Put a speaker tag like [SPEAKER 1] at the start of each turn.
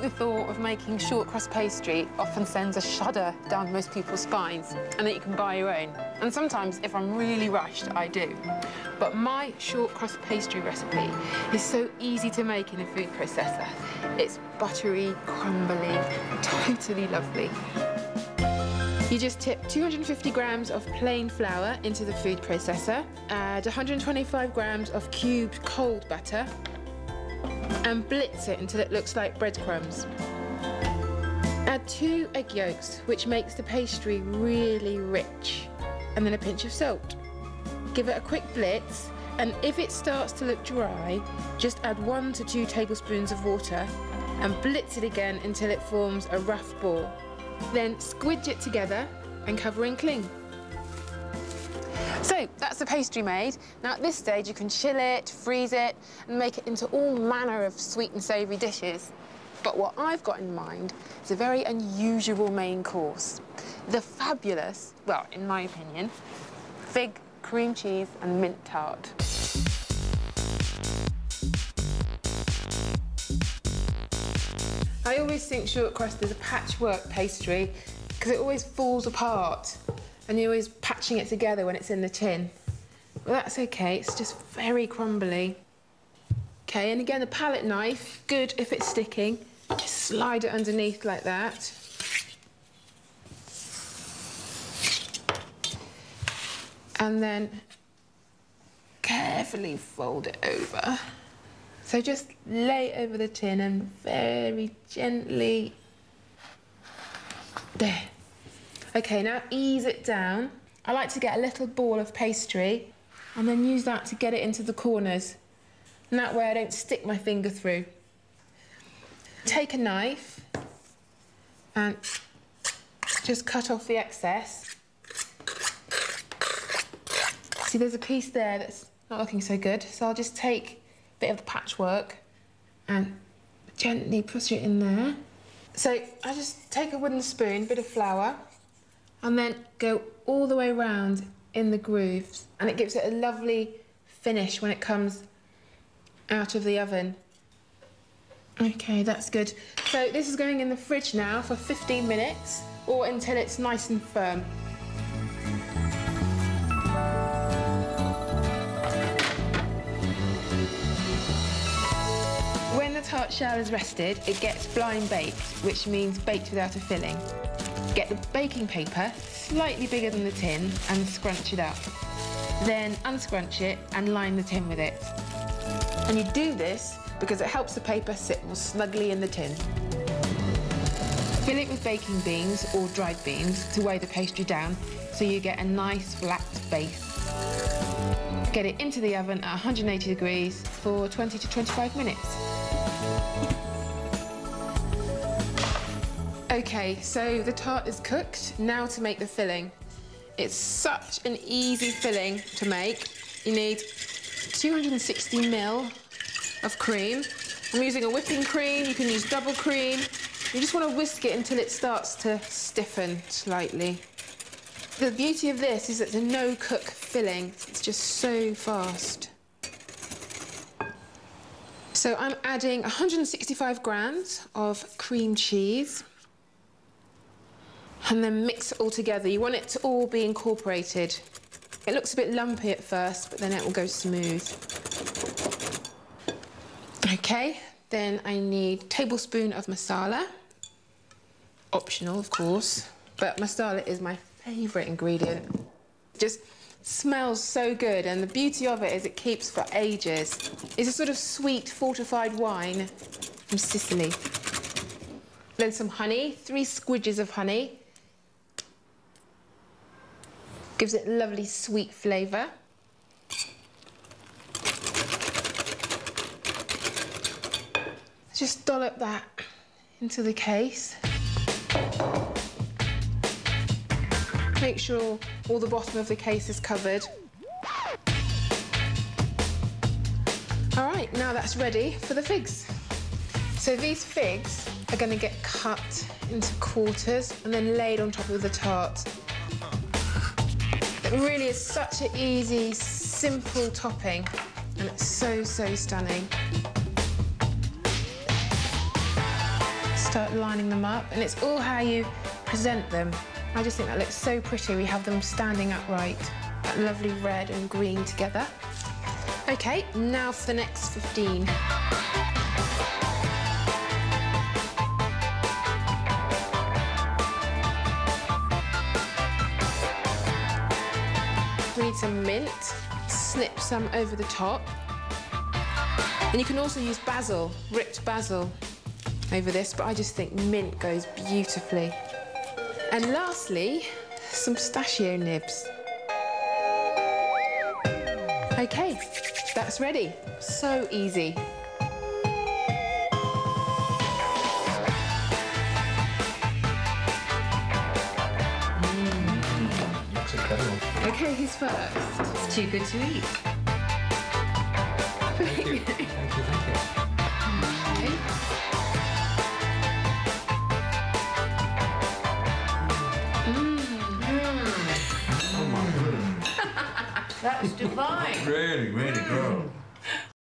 [SPEAKER 1] The thought of making short crust pastry often sends a shudder down most people's spines, and that you can buy your own. And sometimes, if I'm really rushed, I do. But my short crust pastry recipe is so easy to make in a food processor. It's buttery, crumbly, totally lovely. You just tip 250 grams of plain flour into the food processor, add 125 grams of cubed cold butter, and blitz it until it looks like breadcrumbs. Add 2 egg yolks, which makes the pastry really rich, and then a pinch of salt. Give it a quick blitz, and if it starts to look dry, just add 1 to 2 tablespoons of water and blitz it again until it forms a rough ball. Then squidge it together and cover in cling. So that's the pastry made. Now at this stage you can chill it, freeze it, and make it into all manner of sweet and savoury dishes. But what I've got in mind is a very unusual main course. The fabulous, well, in my opinion, fig, cream cheese and mint tart. I always think short crust is a patchwork pastry because it always falls apart and you're always patching it together when it's in the tin. Well, that's okay, it's just very crumbly. Okay, and again, a palette knife, good if it's sticking. Just slide it underneath like that. And then carefully fold it over. So just lay it over the tin and very gently, there. Okay, now ease it down. I like to get a little ball of pastry and then use that to get it into the corners. And that way I don't stick my finger through. Take a knife and just cut off the excess. See, there's a piece there that's not looking so good, so I'll just take a bit of the patchwork and gently push it in there. So I just take a wooden spoon, bit of flour, and then go all the way around in the grooves, and it gives it a lovely finish when it comes out of the oven. Okay, that's good. So this is going in the fridge now for 15 minutes or until it's nice and firm. When the tart shell is rested, it gets blind baked, which means baked without a filling. Get the baking paper slightly bigger than the tin and scrunch it up. Then unscrunch it and line the tin with it. And you do this because it helps the paper sit more snugly in the tin. Fill it with baking beans or dried beans to weigh the pastry down so you get a nice flat base. Get it into the oven at 180 degrees for 20 to 25 minutes. Okay, so the tart is cooked. Now to make the filling. It's such an easy filling to make. You need 260 ml of cream. I'm using a whipping cream, you can use double cream. You just want to whisk it until it starts to stiffen slightly. The beauty of this is it's a no-cook filling. It's just so fast. So I'm adding 165 grams of cream cheese and then mix it all together. You want it to all be incorporated. It looks a bit lumpy at first, but then it will go smooth. Okay, then I need a tablespoon of masala. Optional, of course, but masala is my favourite ingredient. It just smells so good, and the beauty of it is it keeps for ages. It's a sort of sweet fortified wine from Sicily. Then some honey, 3 squidges of honey. Gives it lovely sweet flavour. Just dollop that into the case. Make sure all the bottom of the case is covered. All right, now that's ready for the figs. So these figs are going to get cut into quarters and then laid on top of the tart. It really is such an easy, simple topping, and it's so, so stunning. start lining them up, and it's all how you present them. I just think that looks so pretty. We have them standing upright, that lovely red and green together. Okay, now for the next 15. We need some mint, snip some over the top. And you can also use basil, ripped basil, over this, but I just think mint goes beautifully. And lastly, some pistachio nibs. Okay, that's ready. So easy.
[SPEAKER 2] Looks incredible.
[SPEAKER 1] Okay, who's first?
[SPEAKER 3] It's too good to eat.
[SPEAKER 2] Thank you. Thank you. Thank you.
[SPEAKER 1] Okay.
[SPEAKER 3] That's divine.
[SPEAKER 2] Really, really good.